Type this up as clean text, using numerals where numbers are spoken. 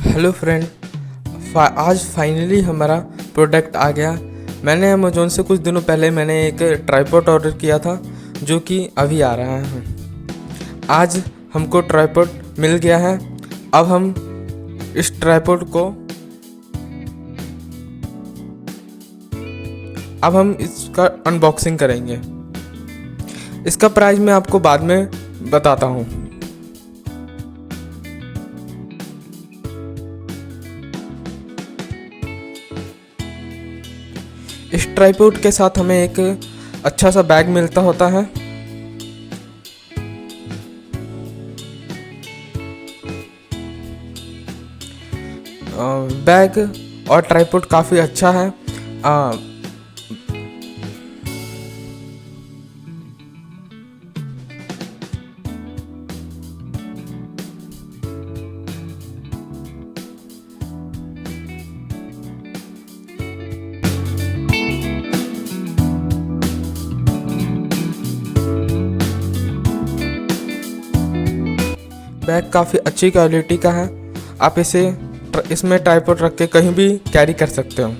Hello friend, आज finally हमारा product आ गया। मैंने अमेज़ोन से कुछ दिनों पहले एक ट्राइपॉड ऑर्डर किया था जो कि अभी आ रहा है। आज हमको ट्राइपॉड मिल गया है। अब हम इस ट्राइपॉड को इसका अनबॉक्सिंग करेंगे। इसका प्राइस मैं आपको बाद में बताता हूँ। इस ट्राइपॉड के साथ हमें एक अच्छा सा बैग मिलता होता है। बैग और ट्राइपॉड काफ़ी अच्छा है। बैग काफ़ी अच्छी क्वालिटी का है। आप इसमें ट्राइपॉड रख के कहीं भी कैरी कर सकते हो।